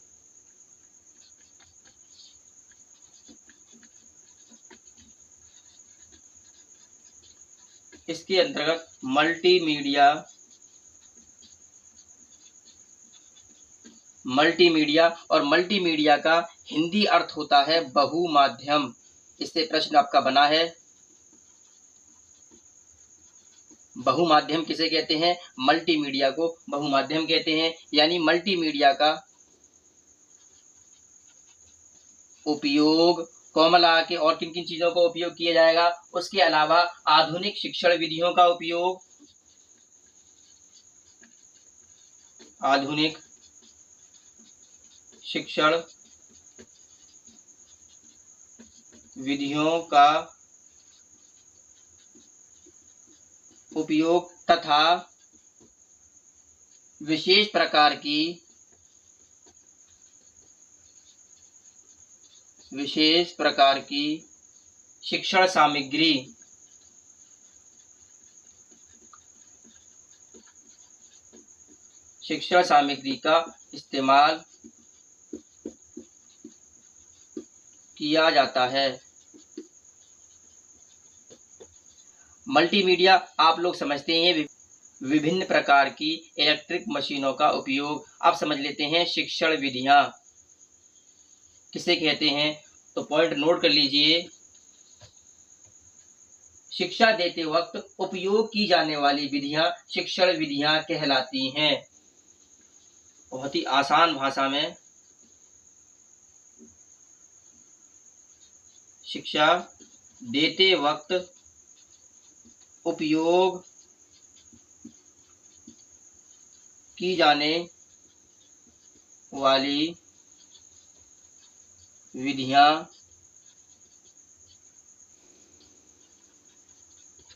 इसके अंतर्गत मल्टीमीडिया और मल्टीमीडिया का हिंदी अर्थ होता है बहुमाध्यम। इससे प्रश्न आपका बना है, बहुमाध्यम किसे कहते हैं? मल्टीमीडिया को बहुमाध्यम कहते हैं। यानी मल्टीमीडिया का उपयोग कॉमला के और किन किन चीजों का उपयोग किया जाएगा? उसके अलावा आधुनिक शिक्षण विधियों का उपयोग, आधुनिक शिक्षण विधियों का उपयोग तथा विशेष प्रकार की शिक्षण सामग्री का इस्तेमाल किया जाता है। मल्टीमीडिया आप लोग समझते हैं विभिन्न प्रकार की इलेक्ट्रिक मशीनों का उपयोग। अब समझ लेते हैं शिक्षण विधियां किसे कहते हैं। तो पॉइंट नोट कर लीजिए। शिक्षा देते वक्त उपयोग की जाने वाली विधियां शिक्षण विधियां कहलाती हैं। बहुत ही आसान भाषा में, शिक्षा देते वक्त उपयोग की जाने वाली विधियां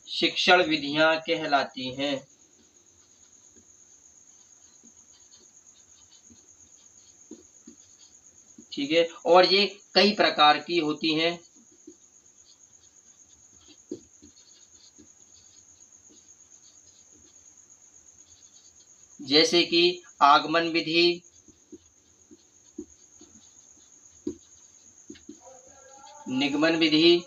शिक्षण विधियां कहलाती हैं। ठीक है, और ये कई प्रकार की होती हैं। जैसे कि आगमन विधि, निगमन विधि,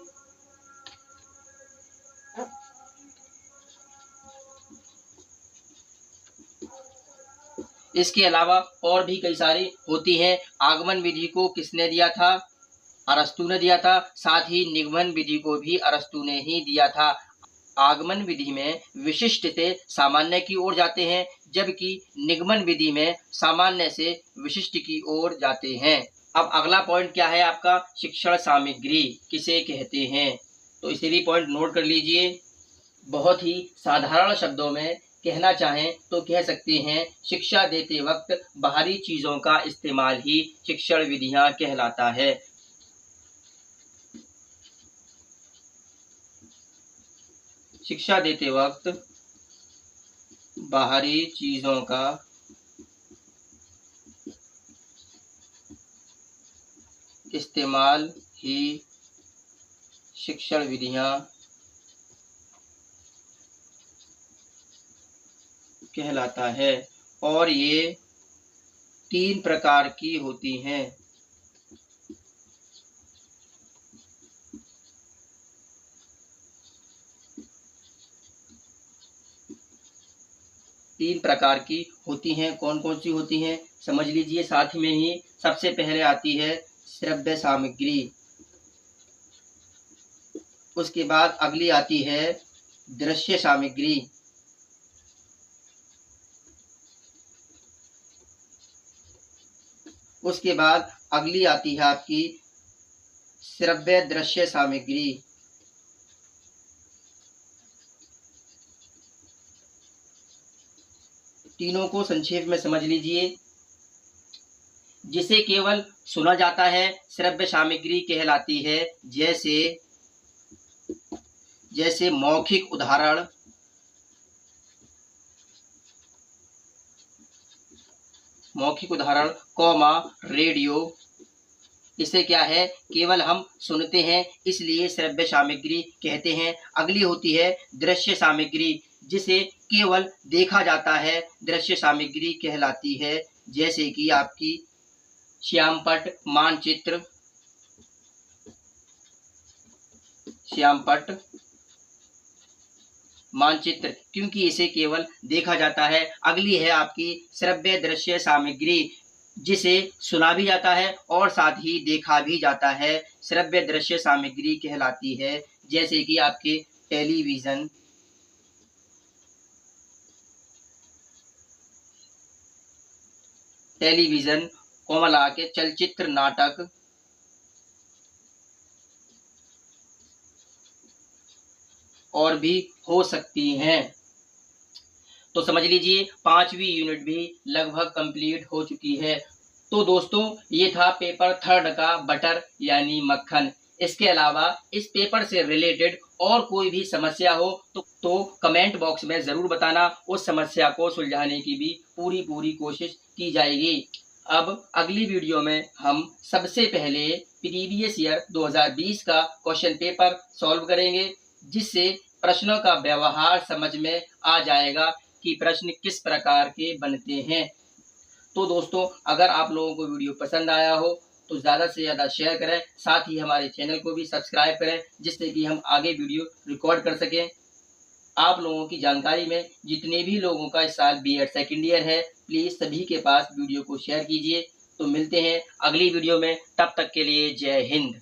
इसके अलावा और भी कई सारी होती हैं। आगमन विधि को किसने दिया था? अरस्तु ने दिया था। साथ ही निगमन विधि को भी अरस्तु ने ही दिया था। आगमन विधि में विशिष्ट से सामान्य की ओर जाते हैं, जबकि निगमन विधि में सामान्य से विशिष्ट की ओर जाते हैं। अब अगला पॉइंट क्या है आपका? शिक्षण सामग्री किसे कहते हैं? तो इसे भी पॉइंट नोट कर लीजिए। बहुत ही साधारण शब्दों में कहना चाहें तो कह सकते हैं, शिक्षा देते वक्त बाहरी चीजों का इस्तेमाल ही शिक्षण विधियां कहलाता है। शिक्षा देते वक्त बाहरी चीजों का इस्तेमाल ही शिक्षण विधियां कहलाता है। और ये 3 प्रकार की होती हैं। कौन कौन सी होती हैं समझ लीजिए साथ में ही। सबसे पहले आती है श्रव्य सामग्री, उसके बाद अगली आती है दृश्य सामग्री, उसके बाद अगली आती है आपकी श्रव्य दृश्य सामग्री। तीनों को संक्षेप में समझ लीजिए। जिसे केवल सुना जाता है श्रव्य सामग्री कहलाती है। जैसे मौखिक उदाहरण, रेडियो। इसे क्या है? केवल हम सुनते हैं, इसलिए श्रव्य सामग्री कहते हैं। अगली होती है दृश्य सामग्री, जिसे केवल देखा जाता है, दृश्य सामग्री कहलाती है। जैसे कि आपकी श्यामपट्ट, मानचित्र, मानचित्र, क्योंकि इसे केवल देखा जाता है। अगली है आपकी श्रव्य दृश्य सामग्री, जिसे सुना भी जाता है और साथ ही देखा भी जाता है। श्रव्य दृश्य सामग्री कहलाती है, जैसे कि आपके टेलीविजन, कोमला के चलचित्र, नाटक, और भी हो सकती हैं। तो समझ लीजिए 5वीं यूनिट भी लगभग कंप्लीट हो चुकी है। तो दोस्तों ये था पेपर थर्ड का बटर यानी मक्खन। इसके अलावा इस पेपर से रिलेटेड और कोई भी समस्या हो तो कमेंट बॉक्स में ज़रूर बताना। उस समस्या को सुलझाने की भी पूरी कोशिश की जाएगी। अब अगली वीडियो में हम सबसे पहले प्रीवियस ईयर 2020 का क्वेश्चन पेपर सॉल्व करेंगे, जिससे प्रश्नों का व्यवहार समझ में आ जाएगा कि प्रश्न किस प्रकार के बनते हैं। तो दोस्तों अगर आप लोगों को वीडियो पसंद आया हो तो ज़्यादा से ज़्यादा शेयर करें, साथ ही हमारे चैनल को भी सब्सक्राइब करें, जिससे कि हम आगे वीडियो रिकॉर्ड कर सकें। आप लोगों की जानकारी में जितने भी लोगों का इस साल बीएड सेकेंड ईयर है, प्लीज़ सभी के पास वीडियो को शेयर कीजिए। तो मिलते हैं अगली वीडियो में, तब तक के लिए जय हिंद।